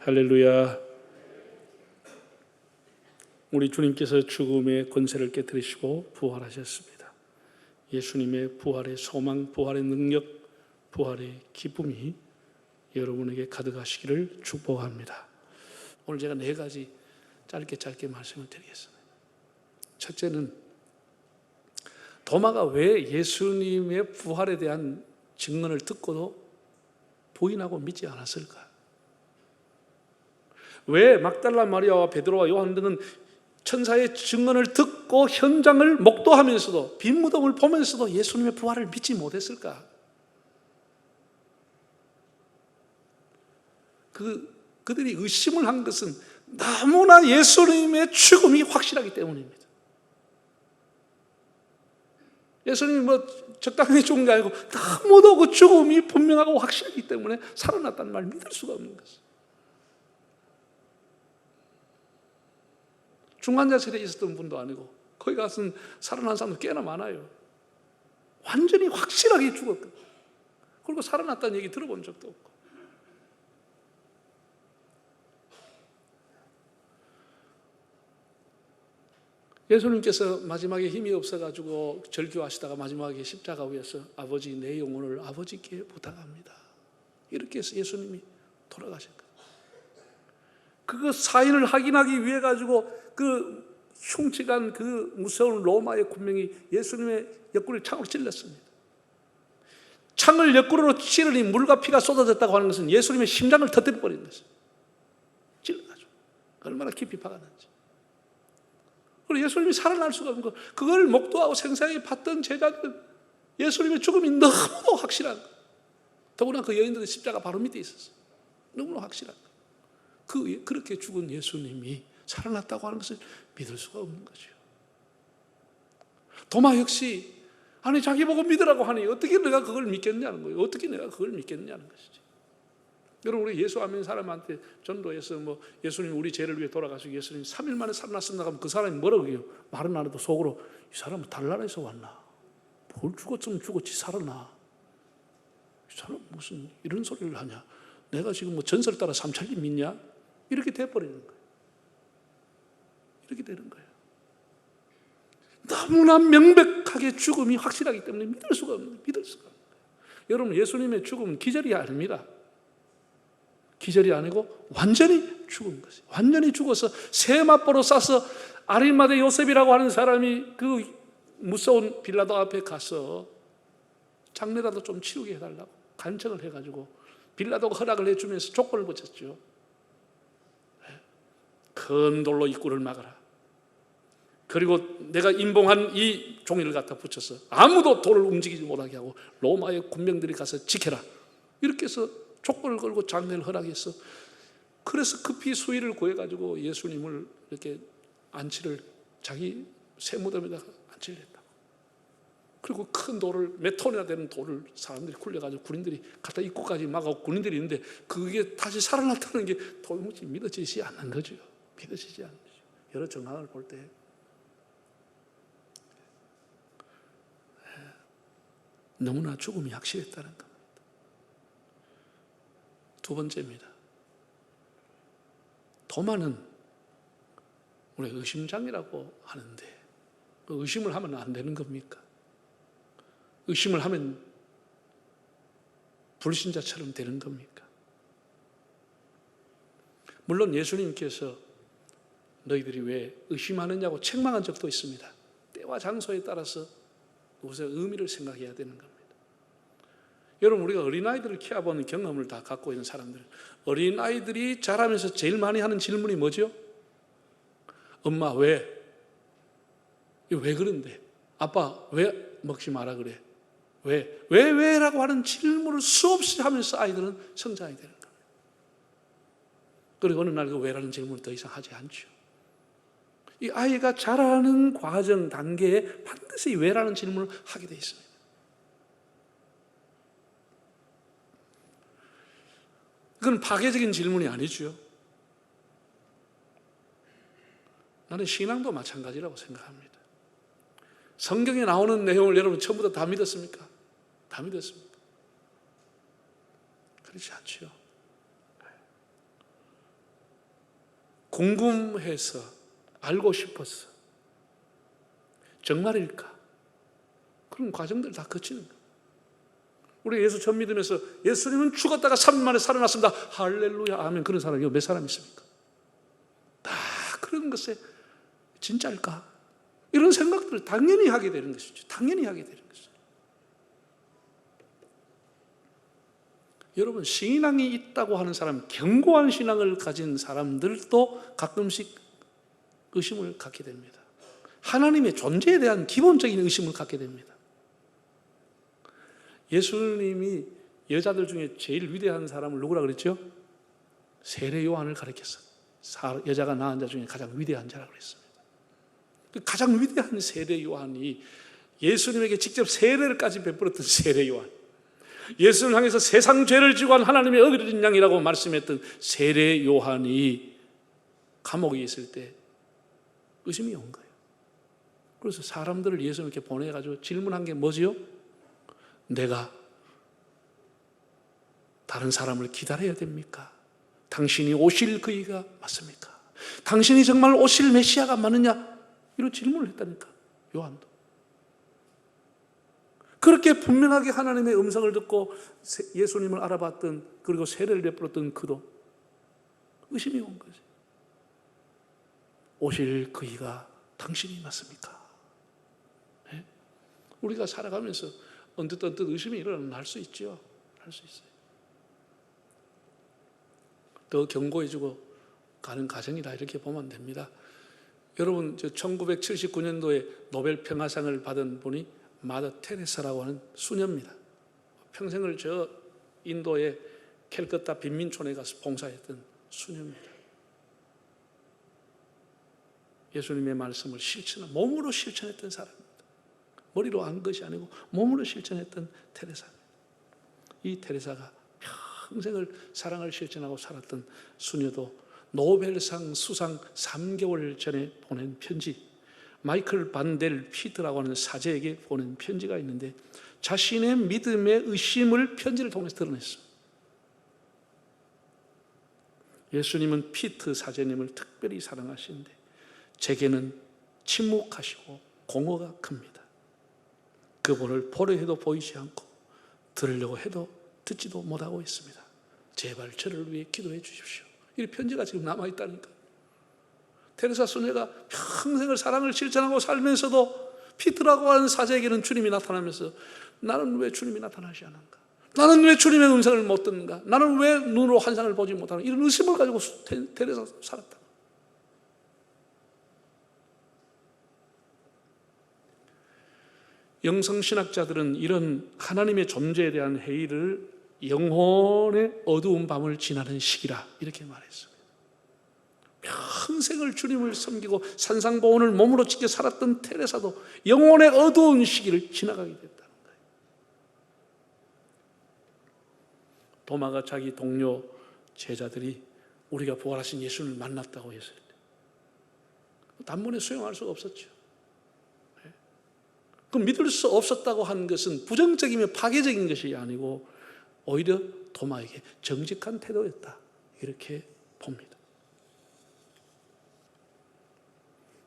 할렐루야. 우리 주님께서 죽음의 권세를 깨뜨리시고 부활하셨습니다. 예수님의 부활의 소망, 부활의 능력, 부활의 기쁨이 여러분에게 가득하시기를 축복합니다. 오늘 제가 4가지 짧게 말씀을 드리겠습니다. 첫째는 도마가 왜 예수님의 부활에 대한 증언을 듣고도 부인하고 믿지 않았을까? 왜 막달라 마리아와 베드로와 요한 등은 천사의 증언을 듣고 현장을 목도하면서도 빈 무덤을 보면서도 예수님의 부활을 믿지 못했을까? 그들이 의심을 한 것은 너무나 예수님의 죽음이 확실하기 때문입니다. 예수님이 적당히 죽은 게 아니고 너무도 그 죽음이 분명하고 확실하기 때문에 살아났다는 말 믿을 수가 없는 것입니다. 중환자실에 있었던 분도 아니고 거기 가서 살아난 사람도 꽤나 많아요. 완전히 확실하게 죽었거든요. 그리고 살아났다는 얘기 들어본 적도 없고. 예수님께서 마지막에 힘이 없어가지고 절규하시다가 마지막에 십자가 위에서 아버지 내 영혼을 아버지께 부탁합니다. 이렇게 해서 예수님이 돌아가셨거든요. 그 사인을 확인하기 위해 가지고 그 흉측한 그 무서운 로마의 군병이 예수님의 옆구리를 창으로 찔렀습니다. 창을 옆구리로 찌르니 물과 피가 쏟아졌다고 하는 것은 예수님의 심장을 터뜨려버린 것이에요. 찔러가지고 얼마나 깊이 박아놨지. 그리고 예수님이 살아날 수가 없는 거, 그걸 목도하고 생생하게 봤던 제자들은 예수님의 죽음이 너무도 확실한 거. 더구나 그 여인들의 십자가 바로 밑에 있었어요. 너무나 확실한 거. 그렇게 죽은 예수님이 살아났다고 하는 것을 믿을 수가 없는 거죠. 도마 역시 아니 자기 보고 믿으라고 하니 어떻게 내가 그걸 믿겠냐는 거예요. 어떻게 내가 그걸 믿겠냐는 것이지. 여러분, 우리 예수 안 믿는 사람한테 전도해서 예수님 우리 죄를 위해 돌아가시고 예수님 3일 만에 살아났습니다 하면 그 사람이 뭐라고 해요? 말은 안 해도 속으로 이 사람은 달나라에서 왔나? 뭘 죽었으면 죽었지 살아나. 이 사람 무슨 이런 소리를 하냐? 내가 지금 전설 따라 삼천리 믿냐? 이렇게 돼버리는 거예요. 이렇게 되는 거예요. 너무나 명백하게 죽음이 확실하기 때문에 믿을 수가 없는 거예요. 여러분, 예수님의 죽음은 기절이 아닙니다. 기절이 아니고 완전히 죽은 것이에요. 완전히 죽어서 세마포로 싸서 아리마대 요셉이라고 하는 사람이 그 무서운 빌라도 앞에 가서 장례라도 좀 치르게 해달라고 간청을 해가지고 빌라도가 허락을 해주면서 조건을 붙였죠. 큰 돌로 입구를 막아라. 그리고 내가 인봉한 이 종이를 갖다 붙여서 아무도 돌을 움직이지 못하게 하고 로마의 군병들이 가서 지켜라. 이렇게 해서 족보를 걸고 장례를 허락해서, 그래서 급히 수의를 구해가지고 예수님을 이렇게 안치를 자기 새 무덤에다가 안치를 했다고. 그리고 큰 돌을, 몇 톤이나 되는 돌을 사람들이 굴려가지고 군인들이 갖다 입구까지 막아고 군인들이 있는데 그게 다시 살아났다는 게 도무지 믿어지지 않는 거죠. 믿어지지 않는 거죠. 여러 정황을 볼 때. 너무나 죽음이 확실했다는 겁니다. 두 번째입니다. 도마는 우리 의심장이라고 하는데 의심을 하면 안 되는 겁니까? 의심을 하면 불신자처럼 되는 겁니까? 물론 예수님께서 너희들이 왜 의심하느냐고 책망한 적도 있습니다. 때와 장소에 따라서 그것의 의미를 생각해야 되는 겁니다. 여러분, 우리가 어린아이들을 키워보는 경험을 다 갖고 있는 사람들, 어린아이들이 자라면서 제일 많이 하는 질문이 뭐죠? 엄마 왜? 왜 그런데? 아빠 왜 먹지 마라 그래? 왜? 라고 하는 질문을 수없이 하면서 아이들은 성장이 되는 겁니다. 그리고 어느 날 그 왜라는 질문을 더 이상 하지 않죠. 이 아이가 자라는 과정 단계에 반드시 왜라는 질문을 하게 돼 있습니다. 그건 파괴적인 질문이 아니죠. 나는 신앙도 마찬가지라고 생각합니다. 성경에 나오는 내용을 여러분 처음부터 다 믿었습니까? 다 믿었습니까? 그렇지 않죠. 궁금해서 알고 싶어서 정말일까? 그런 과정들 다 거치는 거예요. 우리 예수 처음 믿으면서 예수님은 죽었다가 3일 만에 살아났습니다. 할렐루야 아멘. 그런 사람이 몇 사람 있습니까? 다 그런 것에 진짜일까? 이런 생각들을 당연히 하게 되는 것이죠. 당연히 하게 되는 것이죠. 여러분, 신앙이 있다고 하는 사람, 견고한 신앙을 가진 사람들도 가끔씩 의심을 갖게 됩니다. 하나님의 존재에 대한 기본적인 의심을 갖게 됩니다. 예수님이 여자들 중에 제일 위대한 사람을 누구라 그랬죠? 세례 요한을 가리켰어. 여자가 낳은 자 중에 가장 위대한 자라 그랬습니다. 가장 위대한 세례 요한이 예수님에게 직접 세례를까지 베풀었던 세례 요한, 예수를 향해서 세상 죄를 지고 한 하나님의 어린 양이라고 말씀했던 세례 요한이 감옥에 있을 때 의심이 온 거예요. 그래서 사람들을 예수님께 보내가지고 질문한 게 뭐지요? 내가 다른 사람을 기다려야 됩니까? 당신이 오실 그이가 맞습니까? 당신이 정말 오실 메시아가 맞느냐? 이런 질문을 했다니까, 요한도. 그렇게 분명하게 하나님의 음성을 듣고 예수님을 알아봤던, 그리고 세례를 베풀었던 그도 의심이 온 거지. 오실 그이가 당신이 맞습니까? 네? 우리가 살아가면서 언뜻 의심이 일어나면 할 수 있죠. 할 수 있어요. 더 견고해지고 가는 과정이다, 이렇게 보면 됩니다. 여러분, 1979년도에 노벨 평화상을 받은 분이 마더 테레사라고 하는 수녀입니다. 평생을 저 인도의 캘커타 빈민촌에 가서 봉사했던 수녀입니다. 예수님의 말씀을 몸으로 실천했던 사람입니다. 머리로 안 것이 아니고 몸으로 실천했던 테레사입니다. 이 테레사가 평생을 사랑을 실천하고 살았던 수녀도 노벨상 수상 3개월 전에 보낸 편지, 마이클 반델 피트라고 하는 사제에게 보낸 편지가 있는데 자신의 믿음의 의심을 편지를 통해서 드러냈어요. 예수님은 피트 사제님을 특별히 사랑하시는데 제게는 침묵하시고 공허가 큽니다. 그분을 보려 해도 보이지 않고 들으려고 해도 듣지도 못하고 있습니다. 제발 저를 위해 기도해 주십시오. 이 편지가 지금 남아있다니까. 테레사 수녀가 평생을 사랑을 실천하고 살면서도 피트라고 하는 사제에게는 주님이 나타나면서 나는 왜 주님이 나타나지 않은가? 나는 왜 주님의 음성을 못 듣는가? 나는 왜 눈으로 환상을 보지 못하는가? 이런 의심을 가지고 테레사 살았다. 영성신학자들은 이런 하나님의 존재에 대한 회의를 영혼의 어두운 밤을 지나는 시기라 이렇게 말했습니다. 평생을 주님을 섬기고 산상보훈을 몸으로 지켜 살았던 테레사도 영혼의 어두운 시기를 지나가게 됐다는 거예요. 도마가 자기 동료 제자들이 우리가 부활하신 예수님을 만났다고 했을 때 단번에 수용할 수가 없었죠. 그 믿을 수 없었다고 한 것은 부정적이며 파괴적인 것이 아니고 오히려 도마에게 정직한 태도였다, 이렇게 봅니다.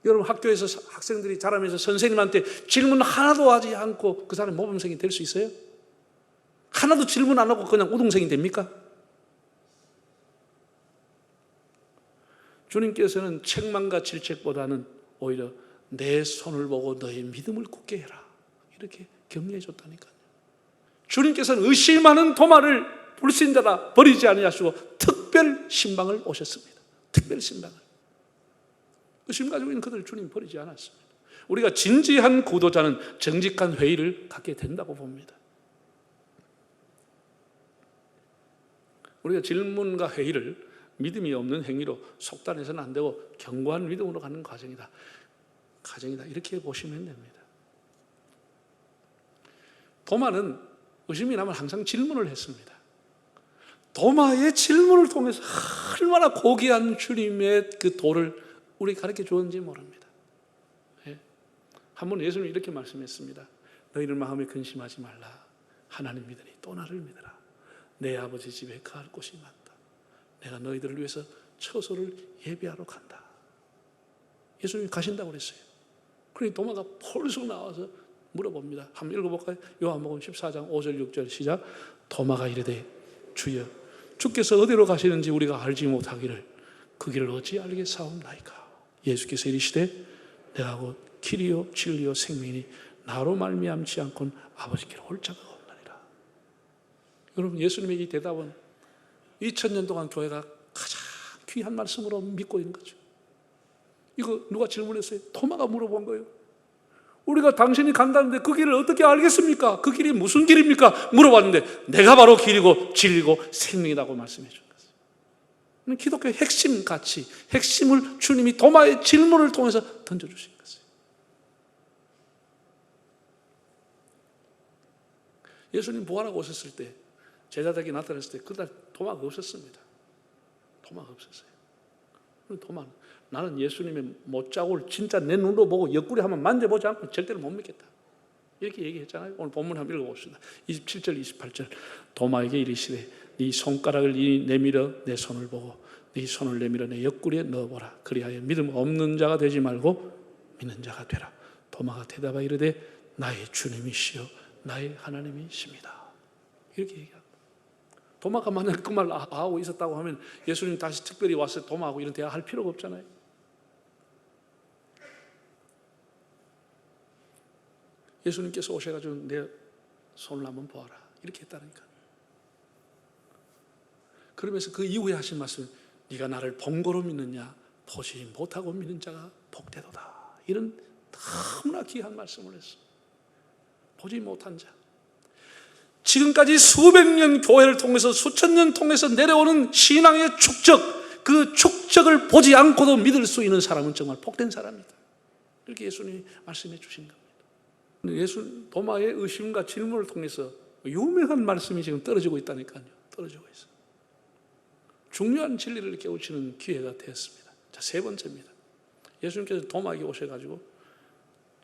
여러분, 학교에서 학생들이 자라면서 선생님한테 질문 하나도 하지 않고 그 사람이 모범생이 될 수 있어요? 하나도 질문 안 하고 그냥 우등생이 됩니까? 주님께서는 책망과 질책보다는 오히려 내 손을 보고 너의 믿음을 굳게 해라, 이렇게 격려해 줬다니까요. 주님께서는 의심하는 도마를 불신자라 버리지 아니하시고 특별 신방을 오셨습니다. 특별 신방을. 의심 가지고 있는 그들을 주님 버리지 않았습니다. 우리가 진지한 구도자는 정직한 회의를 갖게 된다고 봅니다. 우리가 질문과 회의를 믿음이 없는 행위로 속단해서는 안 되고 견고한 믿음으로 가는 과정이다, 이렇게 보시면 됩니다. 도마는 의심이 나면 항상 질문을 했습니다. 도마의 질문을 통해서 얼마나 고귀한 주님의 그 도를 우리 가르쳐 주었는지 모릅니다. 예. 한번 예수님이 이렇게 말씀했습니다. 너희는 마음에 근심하지 말라. 하나님 믿으니 또 나를 믿으라. 내 아버지 집에 거할 곳이 많다. 내가 너희들을 위해서 처소를 예비하러 간다. 예수님이 가신다고 그랬어요. 그러니 도마가 펄썩 나와서 물어봅니다. 한번 읽어볼까요? 요한복음 14장 5절 6절 시작. 도마가 이르되 주여 주께서 어디로 가시는지 우리가 알지 못하기를 그 길을 어찌 알겠사옵나이까. 예수께서 이르시되 내가 곧 길이요 진리요 생명이니 나로 말미암지 않고는 아버지께로 올 자가 없나니라. 여러분, 예수님의 이 대답은 2000년 동안 교회가 가장 귀한 말씀으로 믿고 있는 거죠. 이거 누가 질문했어요? 토마가 물어본 거예요. 우리가 당신이 간다는데 그 길을 어떻게 알겠습니까? 그 길이 무슨 길입니까? 물어봤는데 내가 바로 길이고 진리고 생명이라고 말씀해 준 거예요. 기독교의 핵심 가치, 핵심을 주님이 도마의 질문을 통해서 던져주신 거예요. 예수님 부활하고 오셨을 때, 제자들에게 나타났을 때 그날 도마가 없었습니다. 도마가 없었어요. 도마는 나는 예수님의 못자국을 진짜 내 눈으로 보고 옆구리 한번 만져보지 않고 절대로 못 믿겠다. 이렇게 얘기했잖아요. 오늘 본문 한번 읽어봅시다. 27절 28절. 도마에게 이르시되 네 손가락을 내밀어 내 손을 보고 네 손을 내밀어 내 옆구리에 넣어보라. 그리하여 믿음 없는 자가 되지 말고 믿는 자가 되라. 도마가 대답하여 이르되 나의 주님이시여 나의 하나님이십니다. 이렇게 얘기합니다. 도마가 만약 그 말 하고 있었다고 하면 예수님 다시 특별히 와서 도마하고 이런 대화 할 필요가 없잖아요. 예수님께서 오셔가지고 내 손을 한번 보아라 이렇게 했다니까. 그러면서 그 이후에 하신 말씀, 네가 나를 본거로 믿느냐 보지 못하고 믿는 자가 복되도다. 이런 너무나 귀한 말씀을 했어. 보지 못한 자. 지금까지 수백 년 교회를 통해서 수천 년 통해서 내려오는 신앙의 축적, 그 축적을 보지 않고도 믿을 수 있는 사람은 정말 복된 사람이다. 이렇게 예수님이 말씀해 주신 겁니다. 예수 도마의 의심과 질문을 통해서 유명한 말씀이 지금 떨어지고 있다니까요. 떨어지고 있어요. 중요한 진리를 깨우치는 기회가 되었습니다. 자, 세 번째입니다. 예수님께서 도마에게 오셔가지고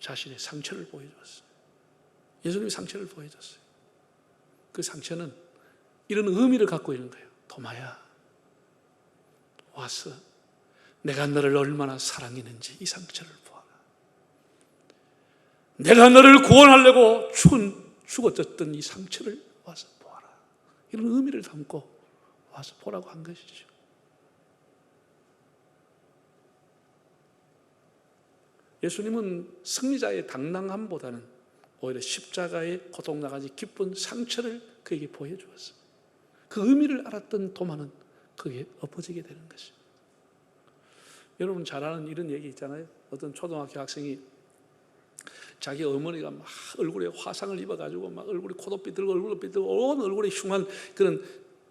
자신의 상처를 보여줬어요. 예수님이 상처를 보여줬어요. 그 상처는 이런 의미를 갖고 있는 거예요. 도마야, 와서 내가 너를 얼마나 사랑했는지 이 상처를 보아라. 내가 너를 구원하려고 죽어졌던 이 상처를 와서 보아라. 이런 의미를 담고 와서 보라고 한 것이죠. 예수님은 승리자의 당당함보다는 오히려 십자가의 고통나가지 기쁜 상처를 그에게 보여주었어요. 그 의미를 알았던 도마는 그게 엎어지게 되는 것이죠. 여러분 잘 아는 이런 얘기 있잖아요. 어떤 초등학교 학생이 자기 어머니가 막 얼굴에 화상을 입어가지고 막 얼굴이 코도 삐뚤고 얼굴도 삐뚤고 온 얼굴에 흉한 그런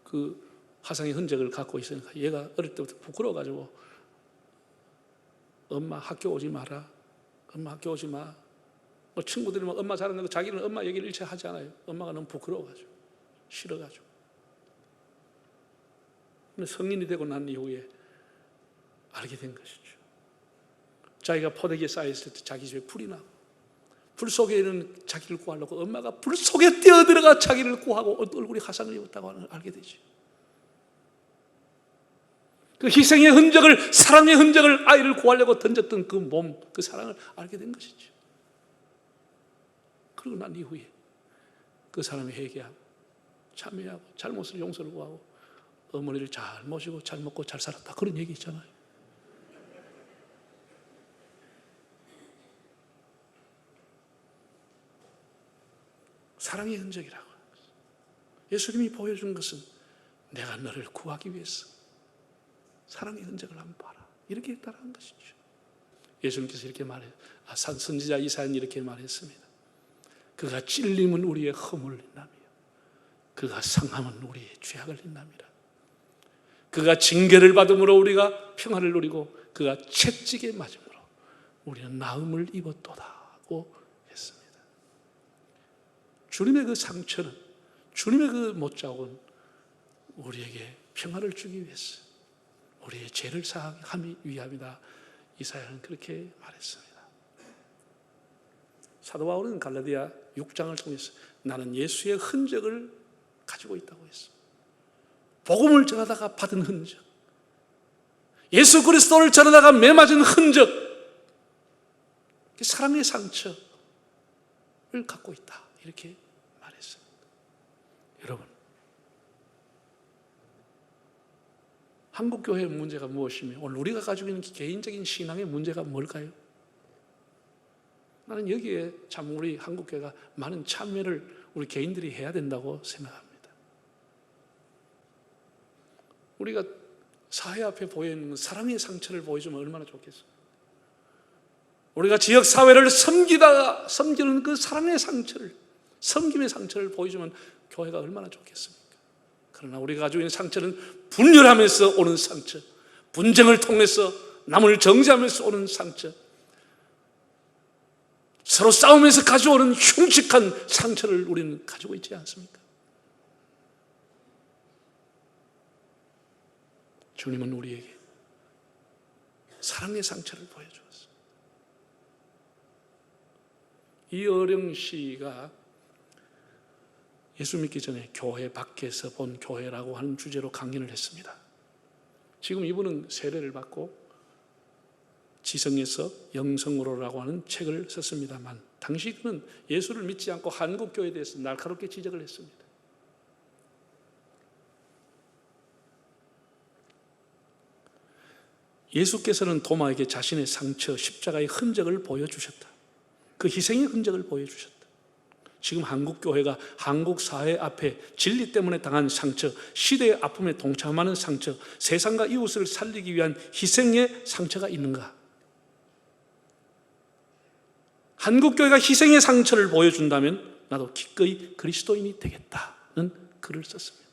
그 화상의 흔적을 갖고 있으니까 얘가 어릴 때부터 부끄러워가지고 엄마 학교 오지 마라. 엄마 학교 오지 마. 친구들이 막 엄마 잘하는 거 자기는 엄마 얘기를 일체 하지 않아요. 엄마가 너무 부끄러워가지고 싫어가지고. 근데 성인이 되고 난 이후에 알게 된 것이죠. 자기가 포대기에 쌓여있을 때 자기 집에 불이 나고 불 속에 있는 자기를 구하려고 엄마가 불 속에 뛰어들어가 자기를 구하고 얼굴이 화상을 입었다고 알게 되죠. 그 희생의 흔적을, 사랑의 흔적을 아이를 구하려고 던졌던 그 몸, 그 사랑을 알게 된 것이죠. 그러고 난 이후에 그 사람이 회개하고 참회하고 잘못을 용서를 구하고 어머니를 잘 모시고 잘 먹고 잘 살았다. 그런 얘기 있잖아요. 사랑의 흔적이라고. 예수님이 보여준 것은 내가 너를 구하기 위해서 사랑의 흔적을 한번 봐라. 이렇게 했다는 것이죠. 예수님께서 이렇게 말해요. 선지자 이사야는 이렇게 말했습니다. 그가 찔림은 우리의 허물을 인하며 그가 상함은 우리의 죄악을 인함이라. 그가 징계를 받음으로 우리가 평안을 누리고 그가 채찍에 맞음으로 우리는 나음을 입었도다고 했습니다. 주님의 그 상처는, 주님의 그 못자국은 우리에게 평안을 주기 위해서 우리의 죄를 사하기 위함이다. 이사야는 그렇게 말했습니다. 사도 바울은 갈라디아 6장을 통해서 나는 예수의 흔적을 가지고 있다고 했습니다. 복음을 전하다가 받은 흔적, 예수 그리스도를 전하다가 매맞은 흔적, 사랑의 상처를 갖고 있다, 이렇게 말했어요. 여러분, 한국교회의 문제가 무엇이며 오늘 우리가 가지고 있는 개인적인 신앙의 문제가 뭘까요? 나는 여기에 참 우리 한국교회가 많은 참여를 우리 개인들이 해야 된다고 생각합니다. 우리가 사회 앞에 보여있는 사랑의 상처를 보여주면 얼마나 좋겠어요. 우리가 지역사회를 섬기는 그 사랑의 상처를, 섬김의 상처를 보여주면 교회가 얼마나 좋겠습니까? 그러나 우리가 가지고 있는 상처는 분열하면서 오는 상처, 분쟁을 통해서 남을 정죄하면서 오는 상처, 서로 싸우면서 가져오는 흉측한 상처를 우리는 가지고 있지 않습니까? 주님은 우리에게 사랑의 상처를 보여주었습니다. 이어령 씨가 예수 믿기 전에 교회 밖에서 본 교회라고 하는 주제로 강연을 했습니다. 지금 이분은 세례를 받고 지성에서 영성으로라고 하는 책을 썼습니다만, 당시 그는 예수를 믿지 않고 한국교회에 대해서 날카롭게 지적을 했습니다. 예수께서는 도마에게 자신의 상처, 십자가의 흔적을 보여주셨다. 그 희생의 흔적을 보여주셨다. 지금 한국교회가 한국 사회 앞에 진리 때문에 당한 상처, 시대의 아픔에 동참하는 상처, 세상과 이웃을 살리기 위한 희생의 상처가 있는가? 한국교회가 희생의 상처를 보여준다면 나도 기꺼이 그리스도인이 되겠다는 글을 썼습니다.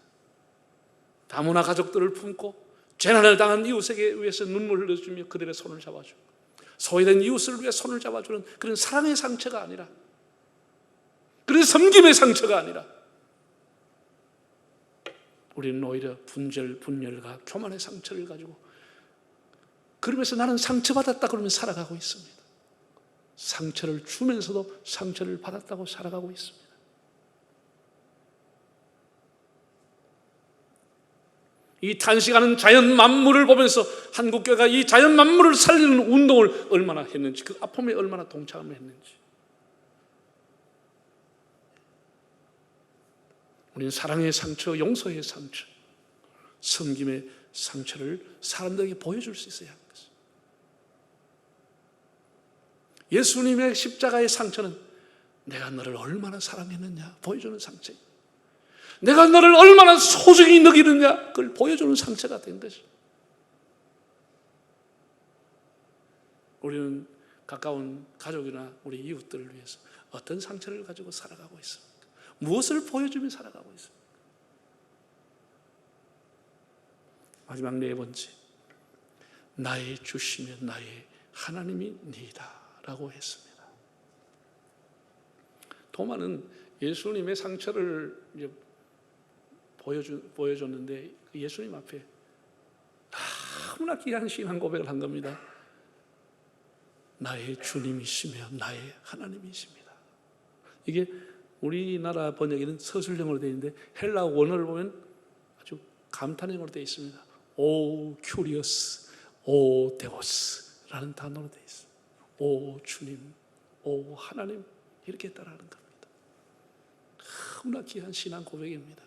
다문화 가족들을 품고 재난을 당한 이웃에게 위해서 눈물을 흘려주며 그들의 손을 잡아주고, 소외된 이웃을 위해 손을 잡아주는 그런 사랑의 상처가 아니라, 그런 섬김의 상처가 아니라, 우리는 오히려 분열과 교만의 상처를 가지고 그러면서 나는 상처받았다 그러면 살아가고 있습니다. 상처를 주면서도 상처를 받았다고 살아가고 있습니다. 이 탄식하는 자연 만물을 보면서 한국교회가 이 자연 만물을 살리는 운동을 얼마나 했는지, 그 아픔에 얼마나 동참을 했는지. 우리는 사랑의 상처, 용서의 상처, 섬김의 상처를 사람들에게 보여줄 수 있어야 합니다. 예수님의 십자가의 상처는 내가 너를 얼마나 사랑했느냐 보여주는 상처예요. 내가 너를 얼마나 소중히 여기느냐 그걸 보여주는 상처가 된 것이죠. 우리는 가까운 가족이나 우리 이웃들을 위해서 어떤 상처를 가지고 살아가고 있습니까? 무엇을 보여주며 살아가고 있습니까? 마지막 네 번째, 나의 주시며 나의 하나님이니이다 라고 했습니다. 도마는 예수님의 상처를 보여줬는데 예수님 앞에 너무나 귀한 신앙 고백을 한 겁니다. 나의 주님이시며 나의 하나님이십니다. 이게 우리나라 번역에는 서술형으로 되어 있는데 헬라 원어를 보면 아주 감탄형으로 되어 있습니다. 오 큐리어스, 오 데오스라는 단어로 되어 있습니다. 오 주님, 오 하나님, 이렇게 따라하는 겁니다. 너무나 귀한 신앙 고백입니다.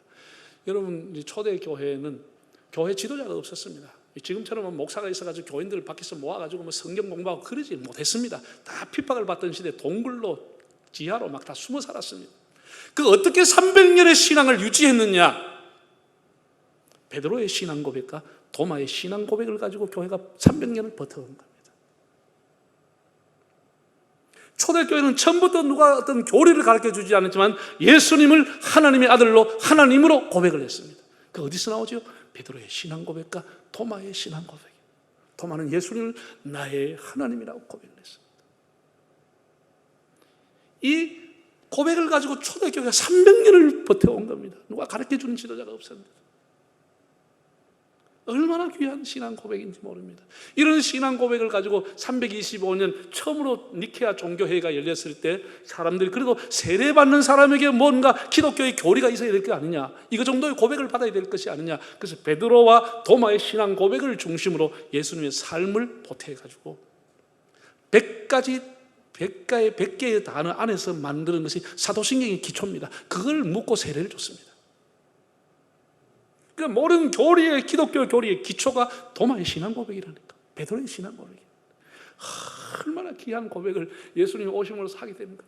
여러분, 초대 교회는 교회 지도자가 없었습니다. 지금처럼 목사가 있어가지고 교인들을 밖에서 모아가지고 성경 공부하고 그러지 못했습니다. 다 핍박을 받던 시대 동굴로 지하로 막 다 숨어 살았습니다. 그 어떻게 300년의 신앙을 유지했느냐? 베드로의 신앙 고백과 도마의 신앙 고백을 가지고 교회가 300년을 버텨온 겁니다. 초대교회는 처음부터 누가 어떤 교리를 가르쳐주지 않았지만 예수님을 하나님의 아들로 하나님으로 고백을 했습니다. 그 어디서 나오죠? 베드로의 신앙 고백과 도마의 신앙 고백. 도마는 예수님을 나의 하나님이라고 고백을 했습니다. 이 고백을 가지고 초대교회가 300년을 버텨온 겁니다. 누가 가르쳐주는 지도자가 없었는데 얼마나 귀한 신앙 고백인지 모릅니다. 이런 신앙 고백을 가지고 325년 처음으로 니케아 종교회의가 열렸을 때 사람들이 그래도 세례받는 사람에게 뭔가 기독교의 교리가 있어야 될 게 아니냐, 이거 정도의 고백을 받아야 될 것이 아니냐. 그래서 베드로와 도마의 신앙 고백을 중심으로 예수님의 삶을 보태가지고 100개의 단어 안에서 만드는 것이 사도신경의 기초입니다. 그걸 묻고 세례를 줬습니다. 그러니까 모든 교리의, 기독교 교리의 기초가 도마의 신앙 고백이라니까, 베드로의 신앙 고백이. 얼마나 귀한 고백을 예수님이 오심으로 하게 됩니까?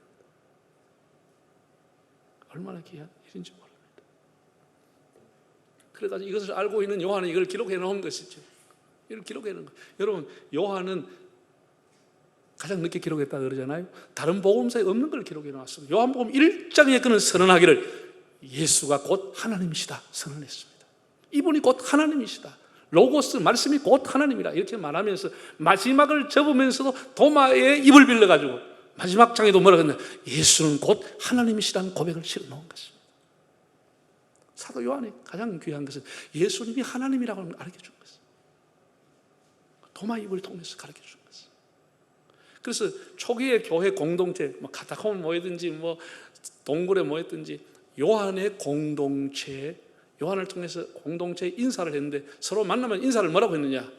얼마나 귀한 일인지 모릅니다. 그래가지고 이것을 알고 있는 요한은 이걸 기록해 놓은 것이죠. 이걸 기록해 놓은 거. 여러분, 요한은 가장 늦게 기록했다 그러잖아요. 다른 복음서에 없는 걸 기록해 놨습니다. 요한복음 1장에 그는 선언하기를 예수가 곧 하나님이시다 선언했습니다. 이분이 곧 하나님이시다, 로고스, 말씀이 곧 하나님이라 이렇게 말하면서 마지막을 접으면서도 도마의 입을 빌려가지고 마지막 장에도 뭐라고 했냐, 예수는 곧 하나님이시라는 고백을 실어 놓은 것입니다. 사도 요한이 가장 귀한 것은 예수님이 하나님이라고 가르쳐 준 것입니다. 도마 입을 통해서 가르쳐 준 것입니다. 그래서 초기의 교회 공동체, 카타콤 모였든지 동굴에 모였든지 요한의 공동체에, 요한을 통해서 공동체에 인사를 했는데 서로 만나면 인사를 뭐라고 했느냐,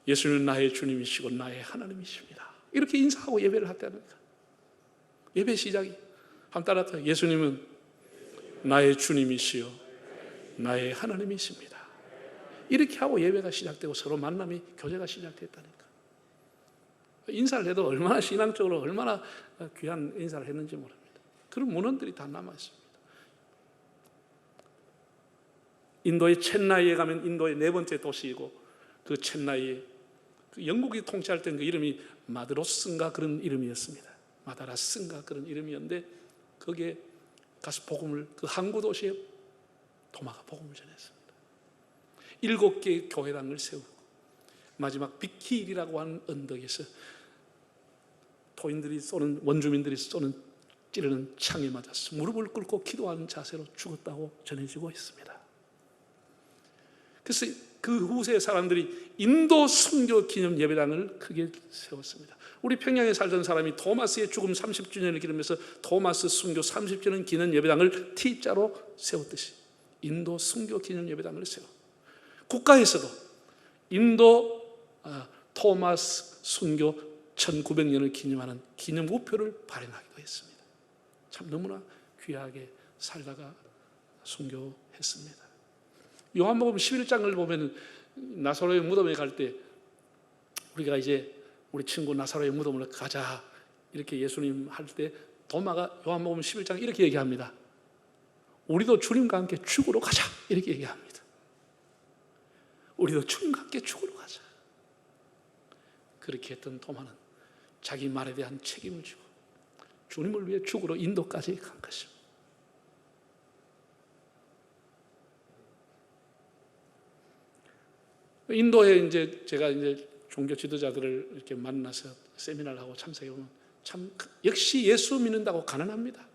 예수는 나의 주님이시고 나의 하나님이십니다, 이렇게 인사하고 예배를 했다니까. 예배 시작이 한번 따라서 예수님은 나의 주님이시요 나의 하나님이십니다, 이렇게 하고 예배가 시작되고 서로 만남이, 교제가 시작됐다니까. 인사를 해도 얼마나 신앙적으로 얼마나 귀한 인사를 했는지 모릅니다. 그런 문헌들이 다 남아있습니다. 인도의 첸나이에 가면 인도의 네 번째 도시이고, 그 첸나이에 영국이 통치할 때는 그 이름이 마드로스인가 그런 이름이었습니다. 마다라스인가 그런 이름이었는데 거기에 가서 복음을, 그 항구 도시에 도마가 복음을 전했습니다. 7개의 교회당을 세우고 마지막 빅힐이라고 하는 언덕에서 토인들이 쏘는, 원주민들이 쏘는 찌르는 창에 맞아서 무릎을 꿇고 기도하는 자세로 죽었다고 전해지고 있습니다. 그래서 그 후세 사람들이 인도 순교 기념 예배당을 크게 세웠습니다. 우리 평양에 살던 사람이 토마스의 죽음 30주년을 기념해서 토마스 순교 30주년 기념 예배당을 T자로 세웠듯이 인도 순교 기념 예배당을 세워, 국가에서도 인도 토마스 순교 1900년을 기념하는 기념 우표를 발행하기도 했습니다. 참 너무나 귀하게 살다가 순교했습니다. 요한복음 11장을 보면 나사로의 무덤에 갈 때 우리가 이제 우리 친구 나사로의 무덤을 가자 이렇게 예수님 할 때 도마가 요한복음 11장 이렇게 얘기합니다. 우리도 주님과 함께 죽으러 가자 이렇게 얘기합니다. 우리도 주님과 함께 죽으러 가자. 그렇게 했던 도마는 자기 말에 대한 책임을 지고 주님을 위해 죽으러 인도까지 간 것입니다. 인도에 이제 제가 이제 종교 지도자들을 이렇게 만나서 세미나를 하고 참석해 보면 참 역시 예수 믿는다고 가난합니다.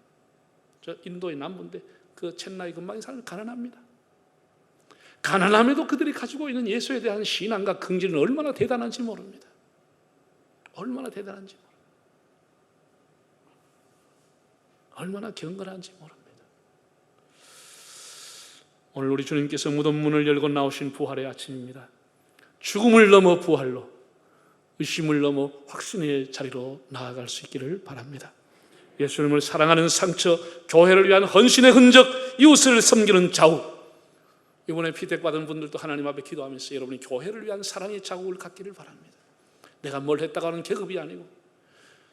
저 인도의 남부인데 그 첸나이 근방의 사람은 가난합니다. 가난함에도 그들이 가지고 있는 예수에 대한 신앙과 긍지는 얼마나 대단한지 모릅니다. 얼마나 대단한지 모릅니다. 얼마나 경건한지 모릅니다. 오늘 우리 주님께서 무덤 문을 열고 나오신 부활의 아침입니다. 죽음을 넘어 부활로, 의심을 넘어 확신의 자리로 나아갈 수 있기를 바랍니다. 예수님을 사랑하는 상처, 교회를 위한 헌신의 흔적, 이웃을 섬기는 자욱, 이번에 피택받은 분들도 하나님 앞에 기도하면서 여러분이 교회를 위한 사랑의 자국을 갖기를 바랍니다. 내가 뭘 했다고 하는 계급이 아니고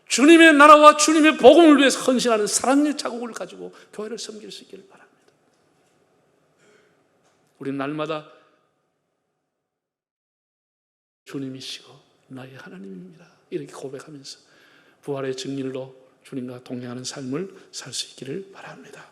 주님의 나라와 주님의 복음을 위해서 헌신하는 사랑의 자국을 가지고 교회를 섬길 수 있기를 바랍니다. 우리는 날마다 주님이시고 나의 하나님입니다 이렇게 고백하면서 부활의 증인으로 주님과 동행하는 삶을 살 수 있기를 바랍니다.